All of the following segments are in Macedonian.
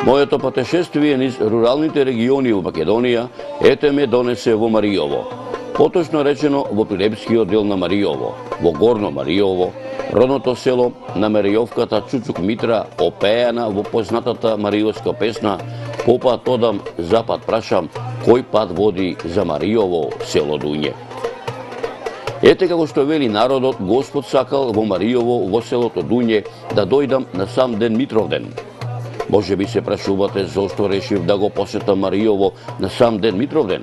Моето патешествие низ руралните региони во Македонија ете ме донесе во Маријово. Поточно речено во Прилепскиот дел на Маријово, во Горно Маријово, родното село на Маријовката Чучук Митра, опеана во познатата маријовска песна "Попат одам, запад прашам, кој пат води за Маријово село Дуње". Ете како што вели народот, Господ сакал во Маријово, во селото Дуње, да дојдам на сам ден Митровден. Може би се прашувате зошто решив да го посетам Маријово на сам ден Митровден.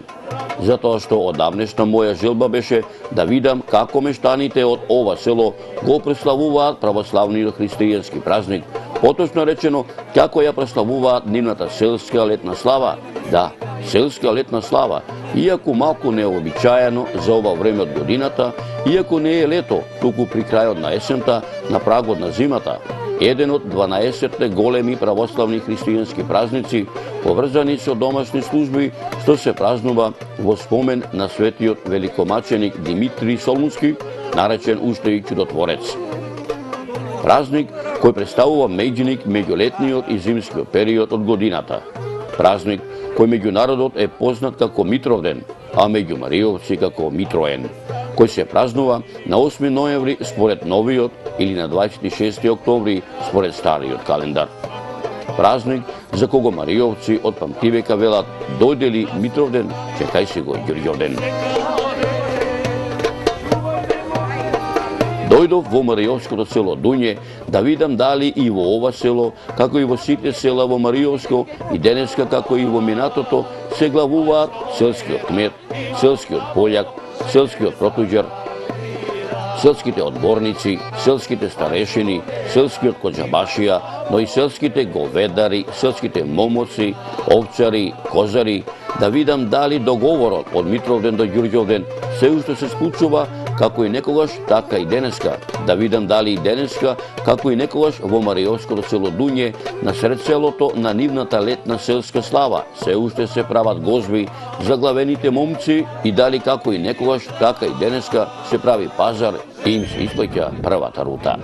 Затоа што одамнешна моја желба беше да видам како мештаните од ова село го преславуваат православниот христијански празник, поточно речено како ја преславуваат нивната селска летна слава. Да, селска летна слава, иако малку необичаено за ова време од годината, иако не е лето, туку при крајот на есента, на прагот на зимата. Еден од 12 големи православни христијански празници, поврзани со домашни служби, што се празнува во спомен на светиот великомаченик Димитрий Солунски, наречен уште и чудотворец. Празник кој представува меѓуник меѓу летниот и зимскиот период од годината. Празник кој меѓу народот е познат како Митровден, а меѓу маријовци како Митроен, кој се празнува на 8 ноември според новиот или на 26 октомври според стариот календар. Празник за кого маријовци од памтивека велат дојдели Митровден, чекај си го Ѓурѓовден. Дојдов во маријовското село Дуње да видам дали и во ова село, како и во сите села во Маријовско и денеска како и во минатото, се главуваат селскиот кмет, селскиот пољак, селскиот протуѓар, селските одборници, селските старешини, селскиот коџабашија, но и селските говедари, селските момоци, овчари, козари, да видам дали договорот од Митровден до Ѓурѓовден се уште се склучува, како и некогаш, така и денеска. Да видам дали и денеска, како и некогаш во Маријовското село Дуње, насред селото на нивната летна селска слава, се уште се прават гозби за главените момци и дали како и некогаш, така и денеска се прави пазар и им се исплаќа првата рута.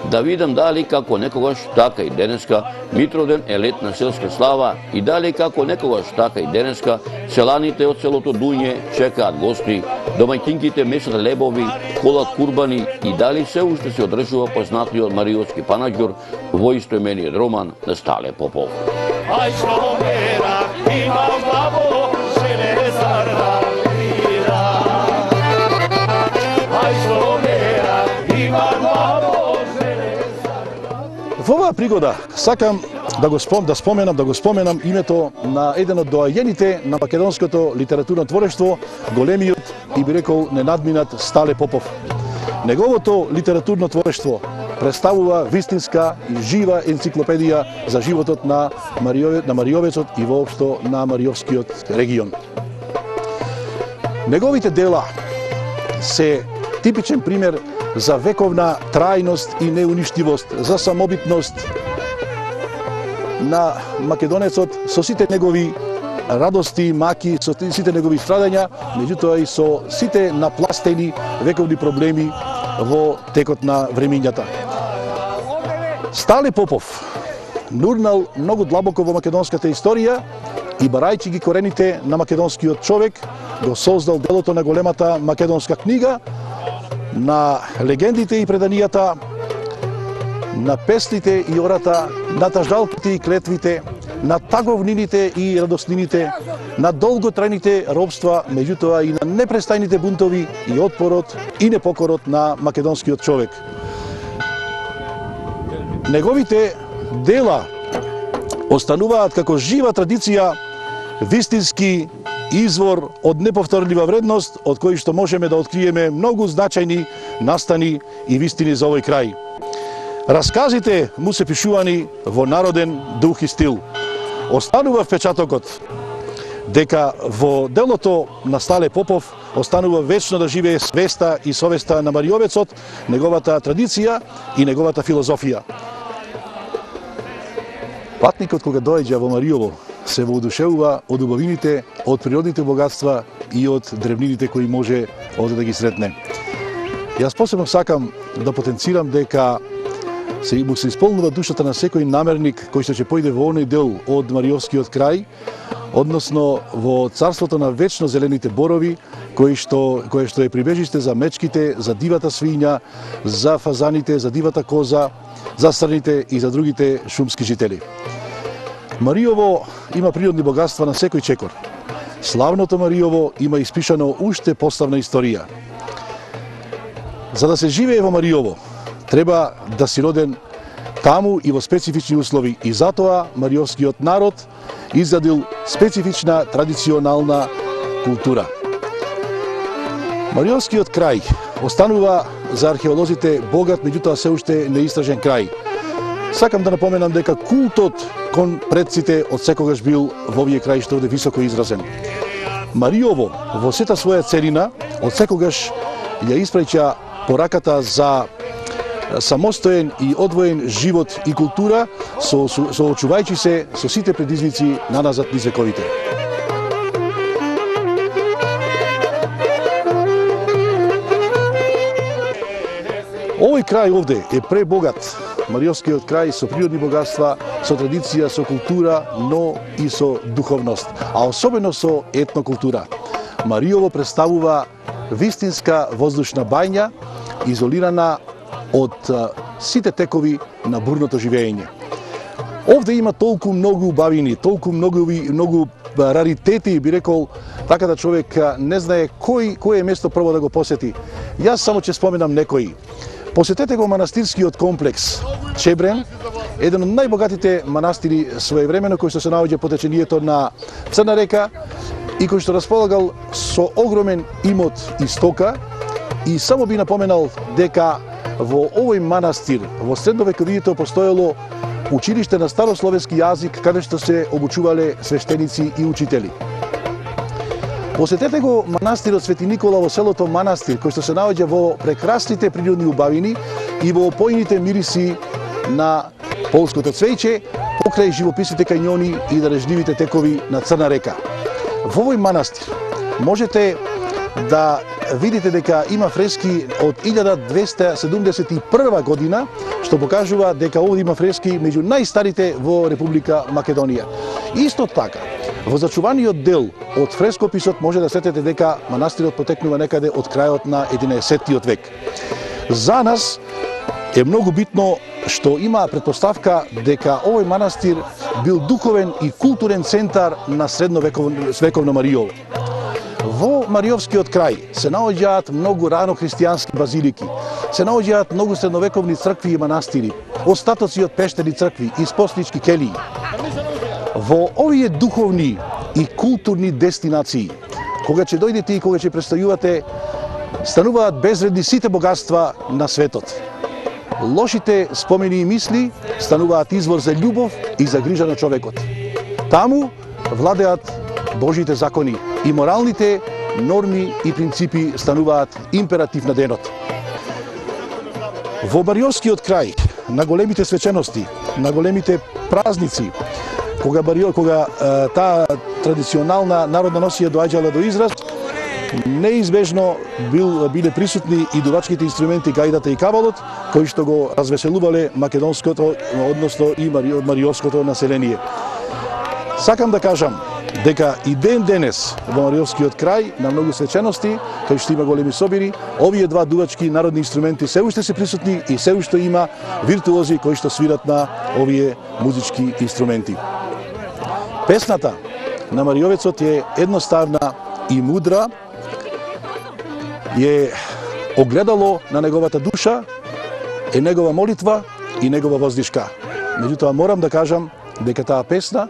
Да видам дали како некогаш, така и денеска, Митровден е летна селска слава и дали како некогаш, така и денеска, селаните од селото Дуње чекаат гости, домаќинките месат лебови, колат курбани и дали се уште се одржува познатиот маријовски панаѓур во истоимениот роман на Стале Попов. Ај Шломера, имам главо, железарна мира. Ај Шломера, имам главо. Во оваа пригода сакам да споменам името на еден од доаѓените на македонското литературно творештво, големиот и би рекол ненадминат Стале Попов. Неговото литературно творештво представува вистинска и жива енциклопедија за животот на Маријовецот и воопшто на Маријовскиот регион. Неговите дела се типичен пример за вековна трајност и неуништивост, за самобитност на македонецот со сите негови радости, маки, со сите негови страдања, меѓутоа и со сите напластени вековни проблеми во текот на времињата. Стале Попов нурнал многу длабоко во македонската историја и барајќи ги корените на македонскиот човек, го создал делото на големата македонска книга, на легендите и преданијата, на песните и ората, на тажалките и клетвите, на таговнините и радоснините, на долготрајните робства, меѓутоа и на непрестајните бунтови и отпорот и непокорот на македонскиот човек. Неговите дела остануваат како жива традиција, вистински извор од неповторлива вредност, од кој што можеме да откриеме многу значајни настани и вистини за овој крај. Расказите му се пишувани во народен дух и стил. Останува впечатокот дека во делото на Стале Попов останува вечно да живее свеста и совеста на Маријовецот, неговата традиција и неговата филозофија. Патникот кога доаѓа во Маријово се воодушевува од убавините, од природните богатства и од древнините кои може овде да ги сретне. Јас посебно сакам да потенцирам дека му се исполнува душата на секој намерник кој што ќе појде во оној дел од Мариовскиот крај, односно во царството на вечно зелените борови, кое што е прибежиште за мечките, за дивата свиња, за фазаните, за дивата коза, за срните и за другите шумски жители. Мариово има природни богатства на секој чекор. Славното Мариово има испишано уште поставна историја. За да се живее во Мариово, треба да си роден таму и во специфични услови, и затоа мариовскиот народ изградил специфична традиционална култура. Мариовскиот крај останува за археолозите богат, меѓутоа се уште неистражен крај. Сакам да напоменам дека култот кон предците од секогаш бил во овие краишта овде високо изразен. Мариово во сета своја целина од секогаш ја испраќа пораката за самостоен и одвоен живот и култура, соочувајќи се со сите предизвици наназад низ вековите. Овој крај овде е пребогат. Мариовскиот крај со природни богатства, со традиција, со култура, но и со духовност, а особено со етнокултура. Мариово представува вистинска воздушна бања, изолирана од сите текови на бурното живење. Овде има толку многу убавини, толку многу раритети, би рекол, така да човек не знае кој е место прво да го посети. Јас само ќе споменам некои. Посетете го манастирскиот комплекс Чебрен, еден од најбогатите манастири своевремено, кој што се наоѓа по течението на Црна река и кој што располагал со огромен имот и стока. И само би напоменал дека во овој манастир во средновековието постоело училиште на старословенски јазик каде што се обучувале свештеници и учители. Посетете го манастирот Свети Никола во селото Манастир, кој што се наоѓа во прекрасните природни убавини и во опојните мириси на полското цвеќе, покрај живописните кањони и дарежливите текови на Црна река. Во овој манастир можете да видите дека има фрески од 1271 година, што покажува дека овде има фрески меѓу најстарите во Република Македонија. Исто така, во зачуваниот дел од фрескописот може да сетите дека манастирот потекнува некаде од крајот на 11 век. За нас е многу битно што има претпоставка дека овој манастир бил духовен и културен центар на средновековно Мариово. Во Мариовскиот крај се наоѓаат многу рано христијански базилики, се наоѓаат многу средновековни цркви и манастири, остатоци од пештени цркви и спостнички келии. Во овие духовни и културни дестинации, кога ќе дојдете и кога ќе представувате, стануваат безредни сите богатства на светот. Лошите спомени и мисли стануваат извор за љубов и за грижа на човекот. Таму владеат Божите закони и моралните норми и принципи стануваат императив на денот. Во Мариовскиот крај, на големите свечености, на големите празници, кога таа традиционална народна носија доаѓала до израз, неизбежно биле присутни и дувачките инструменти гајдата и кабалот, кои што го развеселувале македонското, односно и мариовското население. Сакам да кажам дека и ден денес во Мариовскиот крај на многу свечености, кај што има големи собири, овие два дувачки народни инструменти се уште се присутни и се уште има виртуози кои што свират на овие музички инструменти. Песната на Мариовецот е едноставна и мудра, е огледало на неговата душа, е негова молитва и негова воздишка. Меѓутоа морам да кажам дека таа песна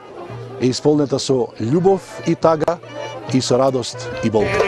е исполнета со љубов и тага и со радост и болка.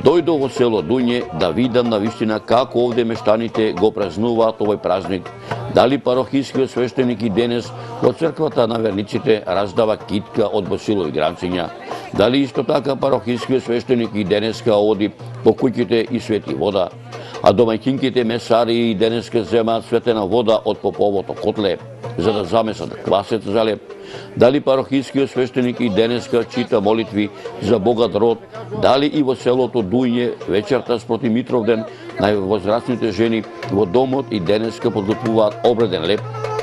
Дојдов во село Дуње да видам на вистина како овде мештаните го празнуваат овој празник. Дали парохискиот свештеник и денес во црквата на верниците раздава китка од босилови гранциња. Дали исто така парохискиот свештеник и денеска оди по куќите и свети вода, а домаќинките месари и денеска земаат светена вода од поповото котле, за да замесат квасет за леп. Дали парохискиот свештеник и денеска чита молитви за богат род, дали и во селото Дујње вечерта спроти Митровден највозрастните жени во домот и денеска подготвуваат обреден леп,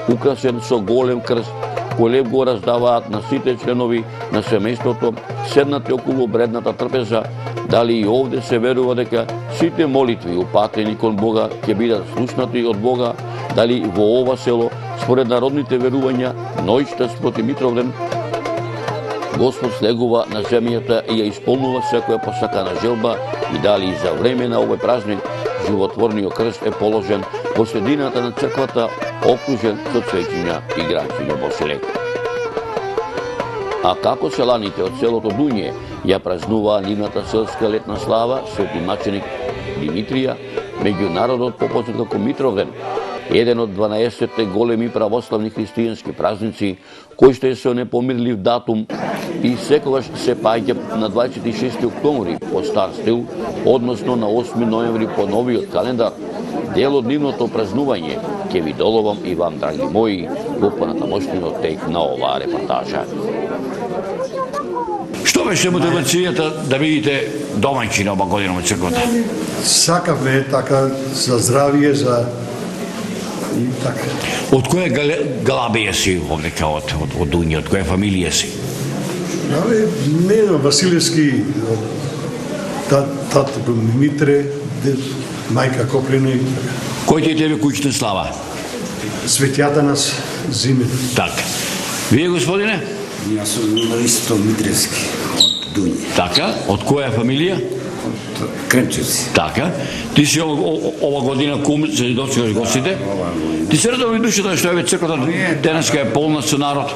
украсен со голем крст, кој леп го раздаваат на сите членови на семејството, седнати околу бредната трпеза, дали и овде се верува дека сите молитви упатени кон Бога ќе бидат слушнати од Бога, дали во ова село, според народните верувања, ноќта спроти Митровден, Господ слегува на земјата и ја исполнува секоја посакана желба, и дали и за време на овој празник животворниот крст е положен во средината на црквата, окружен со цвеќиња и гранчиња Босилек. А како селаните од селото Дујње ја празнуваа нивната селска летна слава, свети маченик Димитрија, меѓу народот попознат како Митровден, еден од 12 големи православни христијански празници, кој што е со непомирлив датум и секогаш се паѓа на 26 октомври по стар стил, односно на 8 ноември по новиот календар. Дел од нивното празнување ќе ви доловам и вам, драги мои, во понатамошниот тек на оваа репортажа. Што беше мотивацијата да видите домаќина ова година во црквата? Сакавме така за здравие, за и така. Од која галабија си овдека од Дујње, од која фамилија си? Не на Василевски, тато бил Митре, мајка Коплина. Кој ти е тебе куќна слава? Светјата нас зиме. Така. Вие, господине? Јас сум исто Митревски од Дујње. Така. Од која фамилија? Од Кремчевци. Така. Ти си ова година кум, се дочекаш гостите? Ти се радови душата што еве црквата денеска е полна со народ?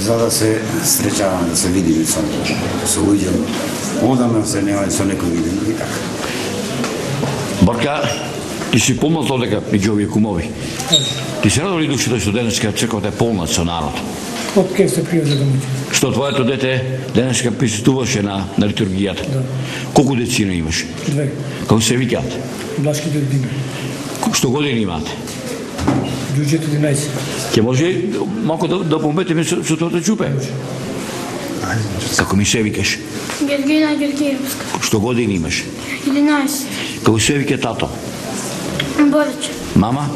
За да се среќаваме, да се видиме со луѓе. Одамна се нема со некој видиме и така. Барка, ти си помнат одека меѓу овие кумови. Ти се радови душата што денеска црквата е полна со народ? Од кај се пријде домаќин? Што твоето дете денеска присуствуваше на литургијата? Да. Колку децина имаш? 2. Како се викаат? Блашки Дедина. Што години имате? Ѓуѓето 11. Ќе може малку да пометиме со тоа чупе? Како ми се викаш? Гергина Гергиевска. Што години имаш? 11. Како се вика тато? Борич. Мама?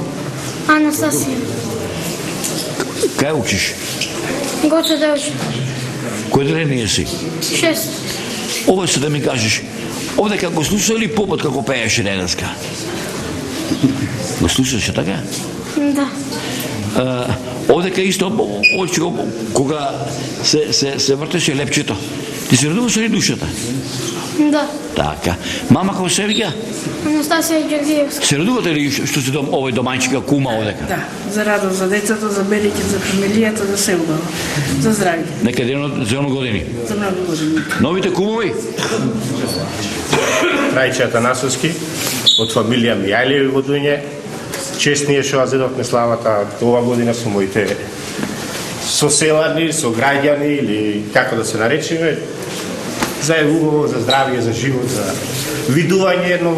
Анастасија. Кај учиш? Гоце да учи. Кој деление си? 6. Ова се да ми кажеш, овдека го слушали попот како пееше денеска? Го слушаше така? Да. Овдека исто, кога се вртеше лепчето, ти се радуваш ли душата? Да. Така. Мама како се вика? Анастасија Гергиевска. Се радувате ли што се овој домајчика кума овдека? Да, за радост за децата, за белите, за фамилијата, за се убаво. За здравје. Нека за едно години. За многу години. Новите кумови? Трајче Атанасовски, од фамилија Мијајлеви во Дујње. Чест ние што ја зедовме славата ова година со моите соселани, со граѓани или како да се наречеме, за убаво, за здравје, за живот, за видување едно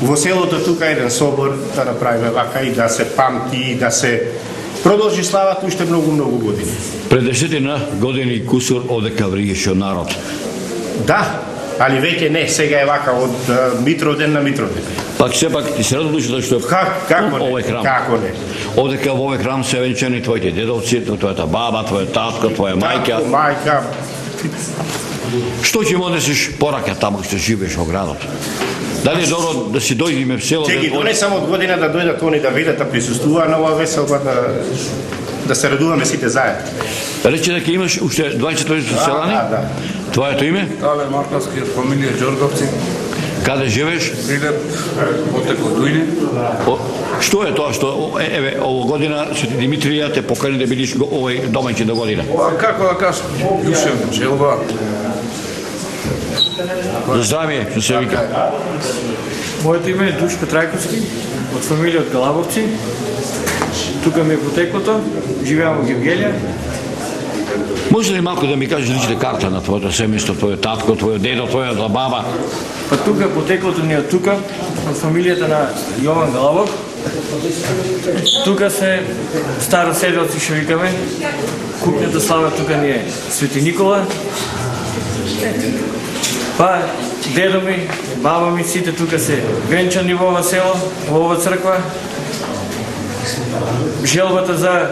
во селото тука еден собор да направиме вака и да се памти и да се продолжи славата уште многу години. Пред 10 години кусур одека вриеше народ. Да, али веќе не, сега е вака од Митровден на Митровден. Пак сепак ти се радуваш што Како не? овој храм. Како не? Одека во овој храм се венчани твоите дедовци, твојата баба, твоја татко, твоја мајка. Мајка. Што ќе му донесеш порака таму што живееш во градот? Дали е добро да си дојдеме в село? Ќе ги донесам од година да дојдат они да видат, да присуствуваат на оваа веселба, да се радуваме сите заедно. Рече дека имаш уште 24 селани? Да. Твоето име? Тале Марковски, фамилија Ѓорговци. Каде живееш? Прилеп, потекло Дујне. Што е тоа што еве ово година Свети Димитрија те покани да бидиш овој домаќин до година? Како да кажам, душевна желба. За здравје, што се вика. Моето име е Душко Трајковски, од фамилија од Галабовци. Тука ми е потеклото, живеам во Гевгелија. Може ли малко да ми кажеш личната карта на твоето семейство, твоето татко, твоето дедо, твоята баба? Па тука, потеклото ни од тука, од фамилијата на Јован Галабов. Тука се староседелци, што викаме. Купњата слава тука ни е Свети Никола. Па дедо ми, баба ми, сите тука се венчани во ова село, во ова црква. Желбата за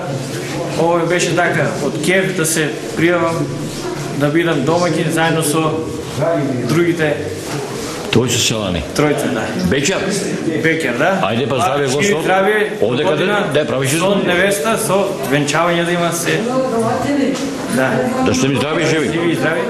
ова беше така, од кеф да се пријавам да бидам домаќин заедно со другите Твои се селани. тројца, да. Бекер? Бекер, да. Ајде па здраве го со. Здраве. Овде каде правиш со изглед? невеста, со венчавање да има се. Да. Да сте ми здрави и живи. Живи и здрави.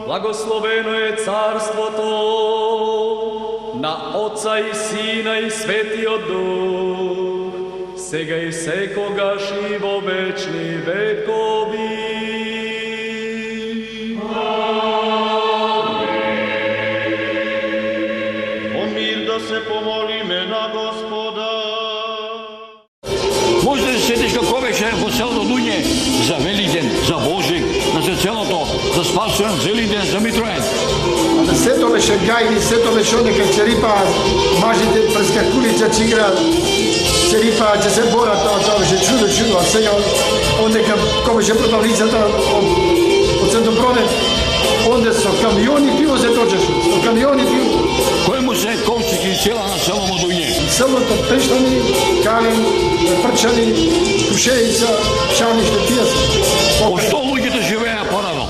Благословено е царството на Отца и Сина и Светиот Дух, сега и секогаш и во вечни векови. О мир да се помолиме на Господа. Може да се сетиш како беше во селото Дуње за Великден, за Божик, за целото, за Спасен, за Великден, за Митроен. Сето беше гајни, сето беше одека черипа, мажите прескакулица че играат, черипа, че се борат, тоа беше чудо, а сега одека кој беше продавницата од Центробронет, онде со камиони пиво се точеше, со камиони пиво. Кој му се ковчеги села на село Дуње? Селото Пештани, Калин, Прчани, Кушеица, Шаниште, тие се. О што луѓето живеа порано?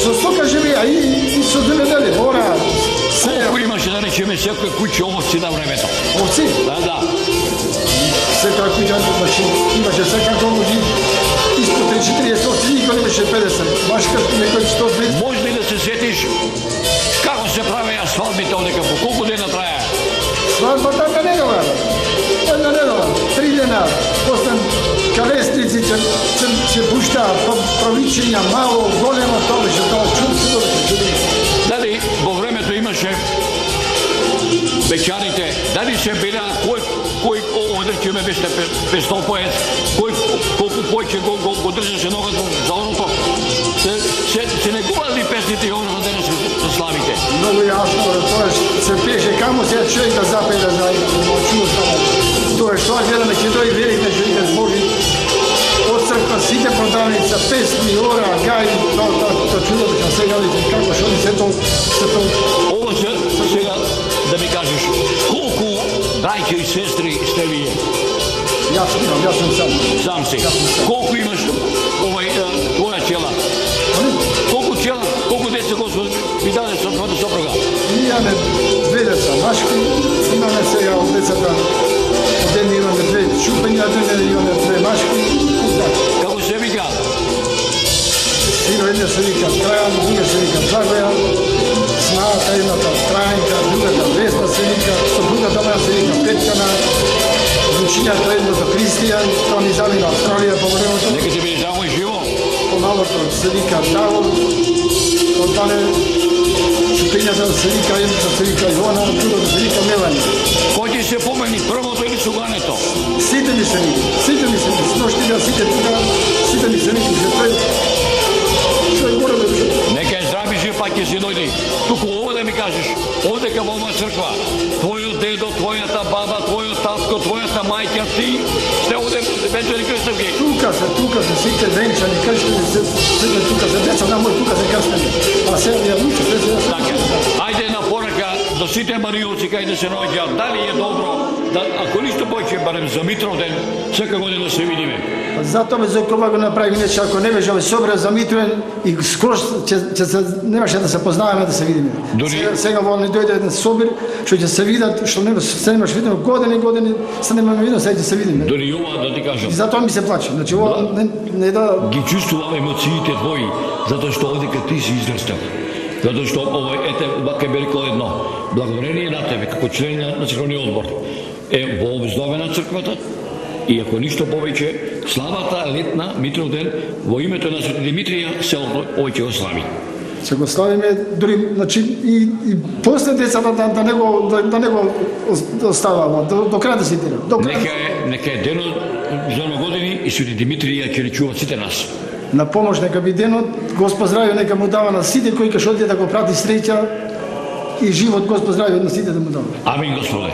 Со стока живеа и со земјоделие, ора. Колку имаше да речеме секој куќа овци на времето? Овци? Да. Секоја куќа имаше секако може испод 40 овци, никој немаше 50. Башка некој 100. Може ли да се сетиш како се правеа свадбите одека по колку дена трае? Свадбата една недела, 3 дена, после калесници се пушта правичења, мало, големо, тоа беше тоа чудо. Дали во времето имаше беќаните, дали се била кој одречеме беше пестоpoец, колку појче го држаше ногата за оното, се негували песните и оно денес се славите. Многу јасно, тоа се пеше, камо се човек да запее да знае, чудо става. Тоа што гледаме ќе дојде велите што ќе збори од црква сите продавница, песни, ора, гај, тоа чудо беше сега видите како што ни се тоа. Ова се сега да ми кажеш колку браќа и сестри сте вие? Јас сум сам. Сам си. Колку имаш твоја чела? Колку чела, колку деца Господ ви даде со твојата сопруга? Имаме 2 деца машки, имаме сега од децата, од едни имаме 2 чупења, имаме 2 машки. Како се вика? Сино едне се вика Трајан, друга се вика Драгоја, снаата едната Трајанка, другата Веста се вика, сопругата моја се вика Петкана, внучињата едното Кристијан, тоа ни замина Австралија по времето. Нека ти биде само и живо. Помалото се вика Давор, оттане чупењата се вика едната се вика Ивона, другата се вика Мелани. Кој ти се помени, првото или сугането? Сите ми се вика, сношти да сите тука, сите ми се вика, Нека е здрави жив, пак ќе си дојди. Туку ова да ми кажеш, одека во ова црква, твојот дедо, твојата баба, твојот татко, твојата мајка, ти сте овде венчани крстовки. Тука се сите венчани крстени, сите тука се деца на мој, тука се крстени. А сега ја луче, се така. Ајде на порака до сите мариолци кај да се наоѓаат. Дали е добро да ако ништо повеќе барем за Митровден, секоја година да се видиме. Затоа ме Зокова го направи, иначе ако не беше собра за Митровден и скоро немаше да се познаваме, да се видиме. Сега во не дојде еден собир, што ќе се видат, што се немаш видено години, се немаме видено, сега ќе се видиме. Дори ова да ти кажам. И затоа ми се плаче. Значи ова не да ги чувствувам емоциите твои, затоа што одека ти си израстал. Затоа што ова ете вака би рекол едно. Благодарение на тебе како член на црквениот одбор. Во обездовена црквата и ако ништо повеќе, славата летна Митровден во името на Свети Димитрија селото овој ќе го слави. Се го славиме, дури, значи, и после децата да не го оставаме, до крај да се идеме. Нека е денот за новогодини и Свети Димитрија ќе речува сите нас. На помош нека би денот, Господ здравје нека му дава на сите кои ќе одиде да го прати среќа и живот, Господ здравје на сите да му дава. Амин, Господе.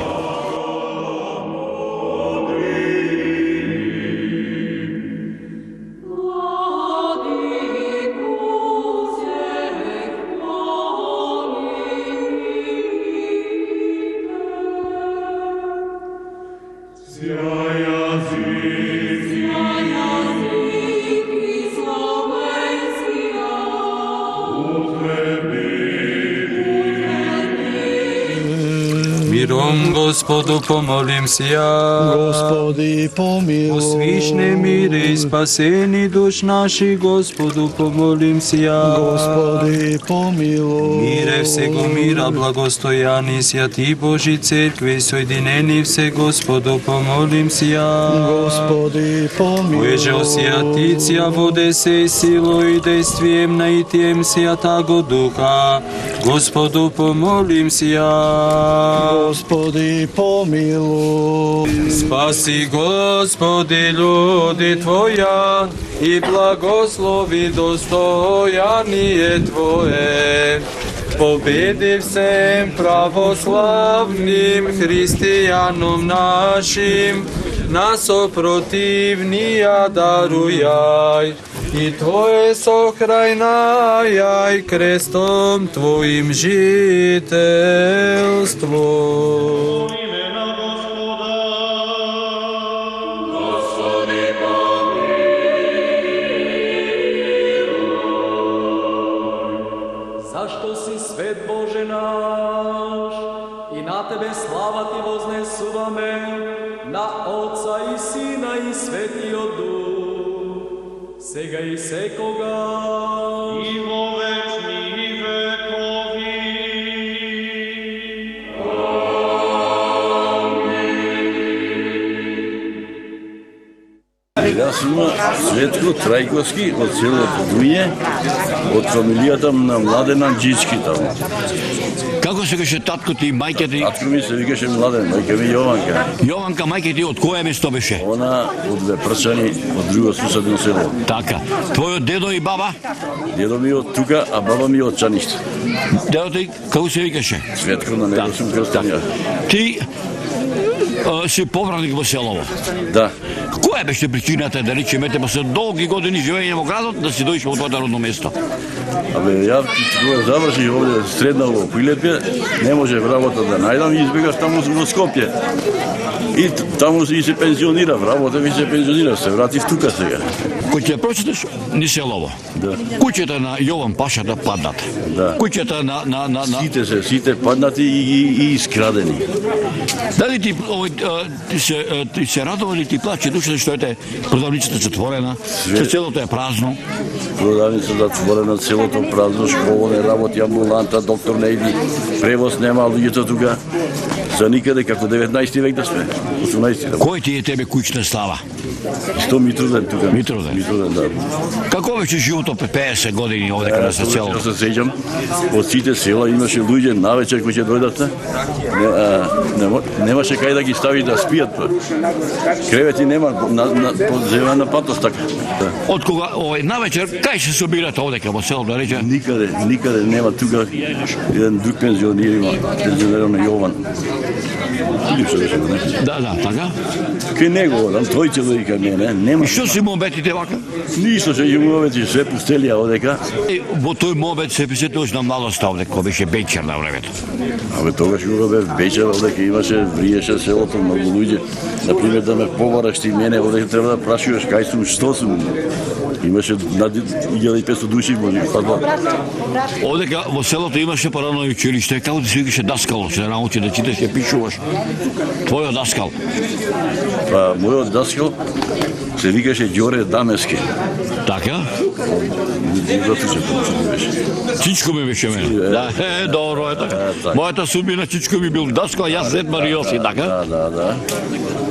Миром Господу помолим сија. Господи помилуј. Освишне мире и спасени душ наши, Господу помолим сија. Господи помилуј. Мире всего мира, благостојани сија Ти Божи церкви, соединени все, Господу помолим сија. Господи помилуј. Којеже осјатиција воде се сило и действием наитием Святаго Духа, Господу помолим сија. Господи помилуј. Спаси, Господи, люди Твоја и благослови достојание Твое. Победи всем православним христијаном нашим, нас опротивнија дарујај, и Твое сохрајнајај крестом Твоим жителство. Зашто си свет Боже наш, и на Тебе слава Ти вознесуваме, на Отца и Сина и Светиот Дух, сега и секогаш, и во вечни векови. Јас има Светко Трајковски од селото Дуње, од фамилијата на Младен Анџички таму. Како се викаше татко ти и мајка ти? Татко ми се викаше Младен, мајка ми Јованка. Јованка, мајка ти од која место беше? Она од Вепрчани, од друго суседно село. Така. Твојот дедо и баба? Дедо ми од тука, а баба ми од Чаниште. Дедо ти како се викаше? Светко, на него сум крстен. Ти си повраник во селово. Да. Која беше причината да речеме после долги години живење во градот да си дојдеш во тоа родно место? Абе, ја кога заврших овде средна во Прилепје, не може работа да најдам и избегав таму во Скопје. И таму и се пензионирав, работа ми се пензионирав, се вратив тука сега. Кој ќе прочиташ ни селово. Да. Куќата на Јован Паша да паднат. Да. Куќата на Сите паднати и искрадени. Дали ти ти се радува или ти плаче душа што ете продавницата затворена, што целото е празно? Продавница затворена, целото празно, школа не работи, амбуланта, доктор не иди, превоз нема, луѓето тука. За никаде, како 19 век да сме, 18 да. Кој ти е тебе куќна слава? Што Митроден тука. Митроден, да. Како беше животот пред 50 години овде каде се цело? Се сеќам, од сите села имаше луѓе навечер кои ќе дојдат, немаше кај да ги стави да спијат. Кревети нема, зема на патос така. Од кога навечер кај се собирате овде во село да рече? Никаде нема тука еден друг пензионер има, пензионер на Јован. Да, така. Кај него, тројце дојде кај мене, нема. И што си му обетите вака? Ништо се му обети, све пустелија одека. Во тој момент се присетуваш на младоста овде, кој беше Бечер на времето. Абе тогаш кога бев Бечер одека имаше, вриеше селото многу луѓе. Например да ме побараш ти мене, одека треба да прашуваш кај сум, што сум. Имаше над 1500 души може падва. Одека во селото имаше парано училиште, како да се викаше даскало, се научи да читаш и пишуваш? Твојот даскал? Па, мојот даскал се викаше Ѓоре Дамески. Така? Чичко ми беше мене. Да, добро е така. Мојата судбина Чичко ми бил даскал, јас Зет Мариоси, така? Да.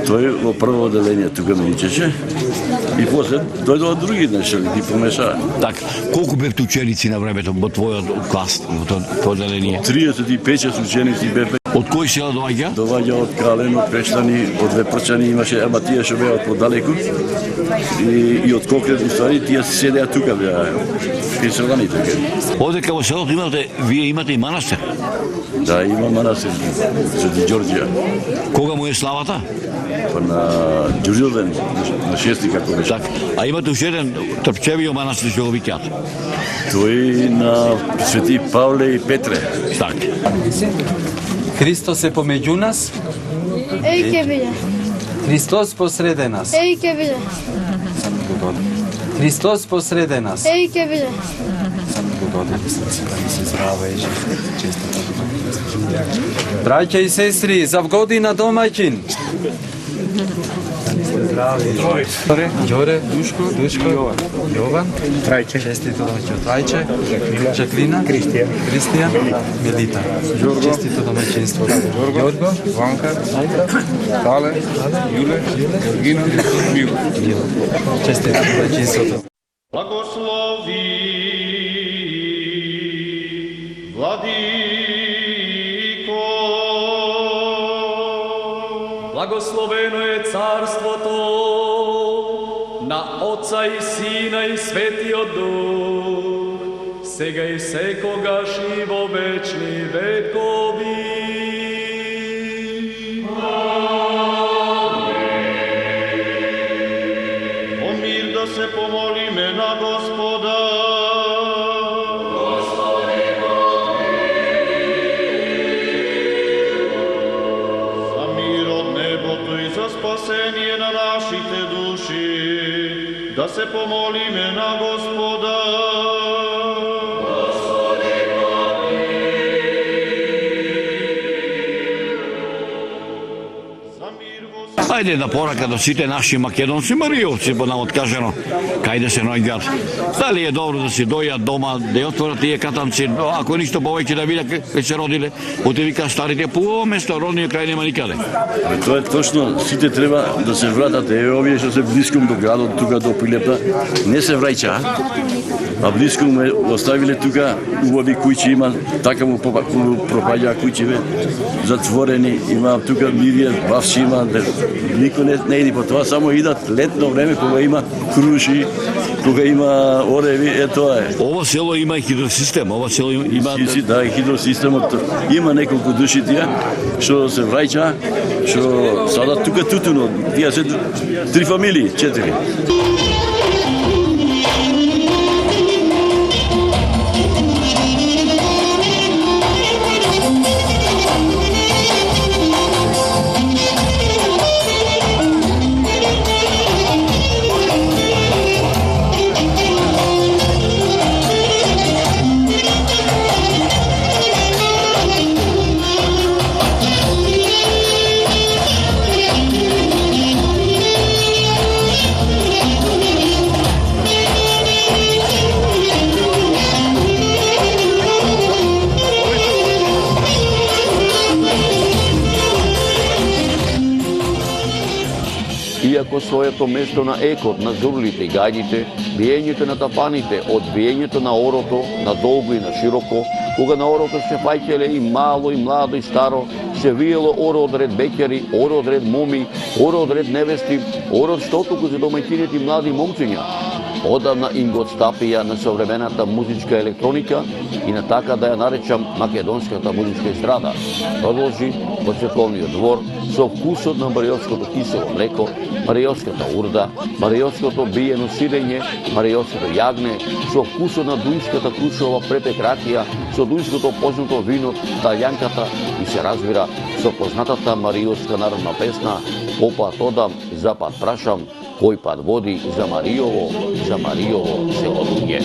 Тој во прво оделение тука ми учеше и после дојдоа други нешто ги помешаа. Така, колку бевте ученици на времето во твојот клас, во твојот оделение? 35 ученици бевме. Од кој села доаѓа? Доаѓа од Кален, од Пештани, од Вепрчани, имаше, ама тие што беа од подалеку и од Кокрет, уствари, тие седеа тука беа, пенсионани тука. Одека во селото вие имате и манастир? Да, има манастир, Свети Ѓорѓија. Кога му е славата? Па на Ѓурѓовден, на 6 како беше. Так, а имате уште еден Трпчевио манастир што го викаат? Тој на Свети Павле и Петре. Так. Христос е помеѓу нас. Еј ке биде. Христос посреде нас. Еј ке биде. Христос посреде нас. Еј ке биде. Браќа и сестри, за година домаќин. Ѓоре, Душко, Јован, Трајче, честито домаќин, Трајче, Жаклина, Кристијан, Мелита. Честито домаќинство. Ѓорго, Ванка, Кале, Јуле, Гина, Мило. Честито домаќинството. Благослови, Владико. Благословено е царството на Отца и Сина и Светиот Дух, сега и секогаш и во вечни векови. О мир да се помолиме на Господа. За мир од небото и за спасение на нашите души, да се помолиме на Господа. Ајде да порака до сите наши македонци мариовци, по нам откажено, кај да се наоѓаат. Дали е добро да си дојат дома, да ја отворат тие катанци, ако ништо повеќе да видат кај се родиле, оте вика старите, по ово место родниот крај нема никаде. Тоа е точно, сите треба да се вратат, овие што се блиском до градот, тука до Пилепа, не се враќаа, а блиском ме оставиле тука убави куќи, има, така му пропаѓаа куќиве, затворени, има тука мирија, бавши има, никој не иди по тоа, само идат летно време кога има круши, кога има ореви, тоа е. Ова село има и хидросистем, ова село има... Да, хидросистемот, има неколку души тие, што се враќа, што садат тука тутуно, тие се 3 фамилии, 4. Иако своето место на екот, на зурлите и гајдите, биењето на тапаните, од биењето на орото, на долго и на широко, кога на орото се фаќале и мало, и младо, и старо, се виело оро од ред беќари, оро од ред моми, оро од ред невести, оро од штотуку за домаќините и млади момчиња. Одавна им го отстапија на современата музичка електроника и на така да ја наречам македонската музичка естрада. Продолжи во црковниот двор со вкусот на мариотското кисело млеко, мариотската урда, мариотското биено сирење, мариотското јагне, со вкусот на дујската крушова препек ракија, со дујското познато вино, талјанката и се разбира со познатата мариотска народна песна "Попат одам, запад прашам, кој пат води за Мариово се лодуње."